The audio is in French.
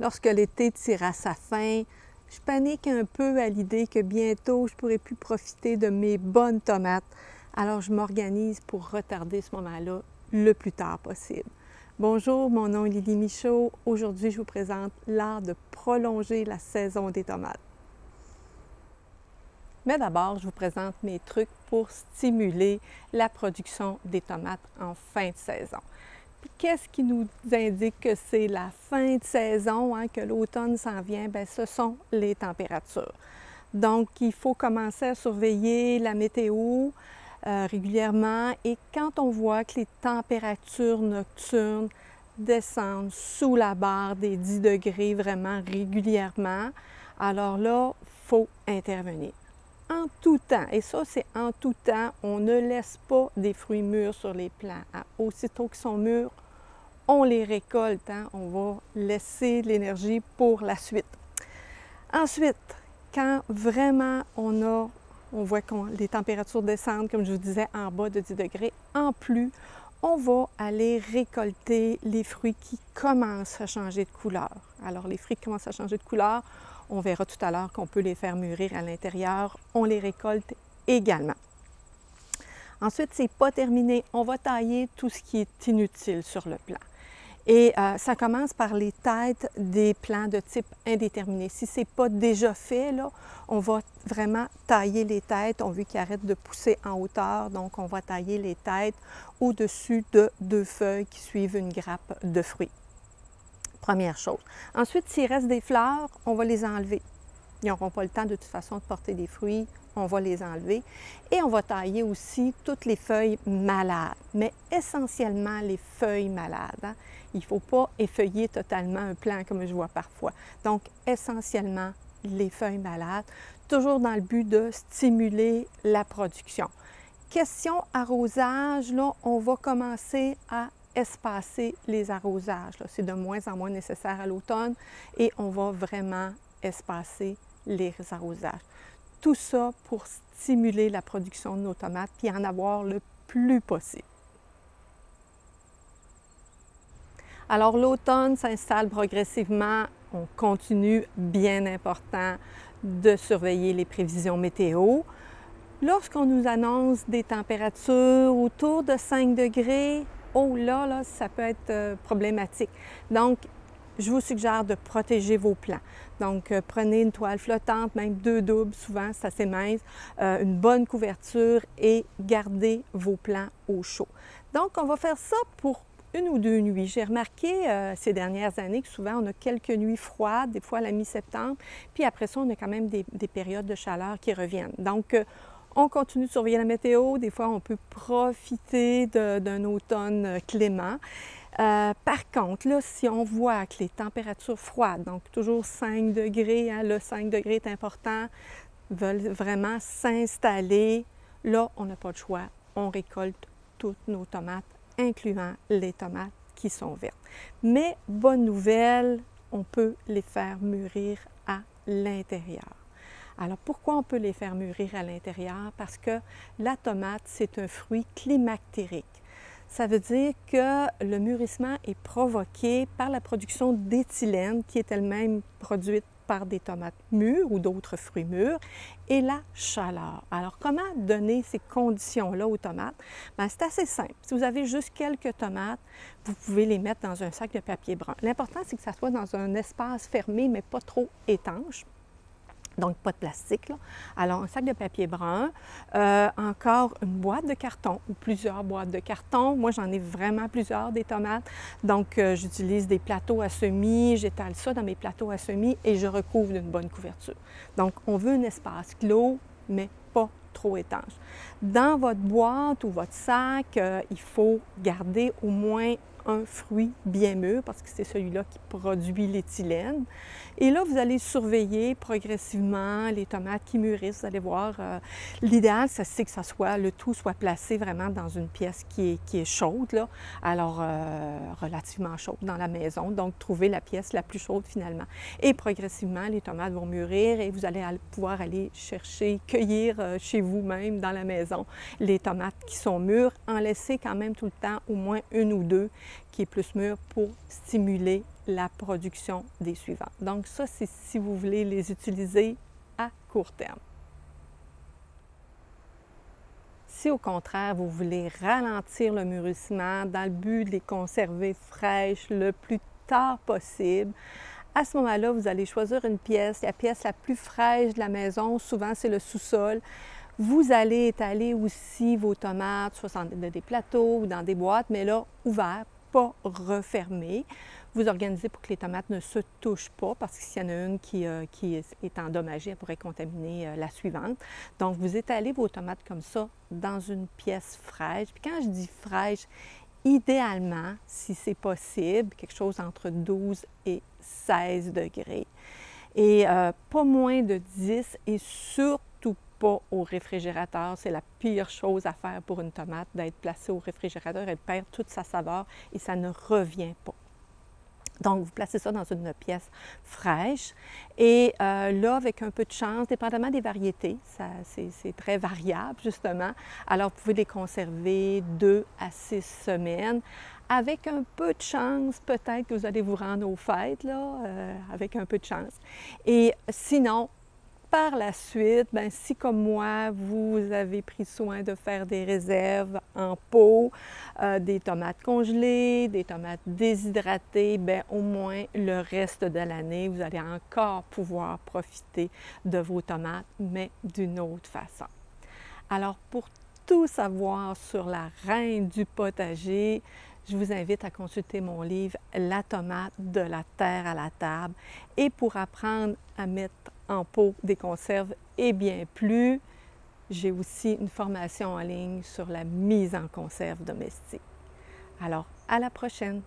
Lorsque l'été tire à sa fin, je panique un peu à l'idée que bientôt je ne pourrai plus profiter de mes bonnes tomates. Alors je m'organise pour retarder ce moment-là le plus tard possible. Bonjour, mon nom est Lily Michaud. Aujourd'hui, je vous présente l'art de prolonger la saison des tomates. Mais d'abord, je vous présente mes trucs pour stimuler la production des tomates en fin de saison. Puis qu'est-ce qui nous indique que c'est la fin de saison, que l'automne s'en vient? Bien, ce sont les températures. Donc, il faut commencer à surveiller la météo régulièrement et quand on voit que les températures nocturnes descendent sous la barre des 10 degrés vraiment régulièrement, alors là, il faut intervenir. En tout temps, et ça c'est en tout temps, on ne laisse pas des fruits mûrs sur les plants. Aussitôt qu'ils sont mûrs, on les récolte, on va laisser l'énergie pour la suite. Ensuite, quand vraiment on voit que les températures descendent, comme je vous disais, en bas de 10 degrés, en plus, on va aller récolter les fruits qui commencent à changer de couleur. Alors, les fruits qui commencent à changer de couleur, on verra tout à l'heure qu'on peut les faire mûrir à l'intérieur. On les récolte également. Ensuite, c'est pas terminé. On va tailler tout ce qui est inutile sur le plant. Et ça commence par les têtes des plants de type indéterminé. Si ce n'est pas déjà fait, là, on va vraiment tailler les têtes. On veut qu'ils arrêtent de pousser en hauteur, donc on va tailler les têtes au-dessus de 2 feuilles qui suivent une grappe de fruits. Première chose. Ensuite, s'il reste des fleurs, on va les enlever. Ils n'auront pas le temps de toute façon de porter des fruits, on va les enlever. Et on va tailler aussi toutes les feuilles malades, mais essentiellement les feuilles malades. Il ne faut pas effeuiller totalement un plant comme je vois parfois. Donc, essentiellement les feuilles malades, toujours dans le but de stimuler la production. Question arrosage, là, on va commencer à espacer les arrosages. C'est de moins en moins nécessaire à l'automne et on va vraiment espacer les arrosages. Tout ça pour stimuler la production de nos tomates et en avoir le plus possible. Alors l'automne s'installe progressivement. On continue, bien important, de surveiller les prévisions météo. Lorsqu'on nous annonce des températures autour de 5 degrés, oh là, ça peut être problématique. Donc, je vous suggère de protéger vos plants. Donc, prenez une toile flottante, même 2 doubles, souvent c'est assez mince, une bonne couverture et gardez vos plants au chaud. Donc, on va faire ça pour 1 ou 2 nuits. J'ai remarqué ces dernières années que souvent on a quelques nuits froides, des fois à la mi-septembre, puis après ça, on a quand même des périodes de chaleur qui reviennent. Donc, on continue de surveiller la météo. Des fois, on peut profiter d'un automne clément. Par contre, là, si on voit que les températures froides, donc toujours 5 degrés, le 5 degrés est important, veulent vraiment s'installer, là, on n'a pas de choix. On récolte toutes nos tomates, incluant les tomates qui sont vertes. Mais, bonne nouvelle, on peut les faire mûrir à l'intérieur. Alors, pourquoi on peut les faire mûrir à l'intérieur? Parce que la tomate, c'est un fruit climactérique. Ça veut dire que le mûrissement est provoqué par la production d'éthylène, qui est elle-même produite par des tomates mûres ou d'autres fruits mûrs, et la chaleur. Alors, comment donner ces conditions-là aux tomates? Bien, c'est assez simple. Si vous avez juste quelques tomates, vous pouvez les mettre dans un sac de papier brun. L'important, c'est que ça soit dans un espace fermé, mais pas trop étanche. Donc, pas de plastique, là. Alors, un sac de papier brun, encore une boîte de carton ou plusieurs boîtes de carton. Moi, j'en ai vraiment plusieurs des tomates. Donc, j'utilise des plateaux à semis, j'étale ça dans mes plateaux à semis et je recouvre d'une bonne couverture. Donc, on veut un espace clos, mais pas trop étanche. Dans votre boîte ou votre sac, il faut garder au moins un fruit bien mûr parce que c'est celui-là qui produit l'éthylène. Et là, vous allez surveiller progressivement les tomates qui mûrissent. Vous allez voir, l'idéal, c'est que le tout soit placé vraiment dans une pièce qui est chaude, là. Alors, relativement chaude dans la maison. Donc, trouver la pièce la plus chaude finalement. Et progressivement, les tomates vont mûrir et vous allez pouvoir aller chercher, cueillir chez vous-même dans la maison les tomates qui sont mûres. En laisser quand même tout le temps au moins 1 ou 2. qui est plus mûr pour stimuler la production des suivantes. Donc ça, c'est si vous voulez les utiliser à court terme. Si au contraire, vous voulez ralentir le mûrissement dans le but de les conserver fraîches le plus tard possible, à ce moment-là, vous allez choisir une pièce, la pièce la plus fraîche de la maison, souvent c'est le sous-sol. Vous allez étaler aussi vos tomates, soit dans des plateaux ou dans des boîtes, mais là, ouverts, pas refermés. Vous organisez pour que les tomates ne se touchent pas, parce que s'il y en a une qui est endommagée, elle pourrait contaminer la suivante. Donc, vous étalez vos tomates comme ça dans une pièce fraîche. Puis quand je dis fraîche, idéalement, si c'est possible, quelque chose entre 12 et 16 degrés. Et pas moins de 10 et surtout pas au réfrigérateur. C'est la pire chose à faire pour une tomate, d'être placée au réfrigérateur. Elle perd toute sa saveur et ça ne revient pas. Donc, vous placez ça dans une pièce fraîche. Et là, avec un peu de chance, dépendamment des variétés, c'est très variable, justement. Alors, vous pouvez les conserver 2 à 6 semaines. Avec un peu de chance, peut-être que vous allez vous rendre aux fêtes, là, avec un peu de chance. Et sinon, par la suite, bien, si comme moi, vous avez pris soin de faire des réserves en pot, des tomates congelées, des tomates déshydratées, bien, au moins le reste de l'année, vous allez encore pouvoir profiter de vos tomates, mais d'une autre façon. Alors, pour tout savoir sur la reine du potager, je vous invite à consulter mon livre « La tomate de la terre à la table » et pour apprendre à mettre en pot des conserves et bien plus, j'ai aussi une formation en ligne sur la mise en conserve domestique. Alors, à la prochaine!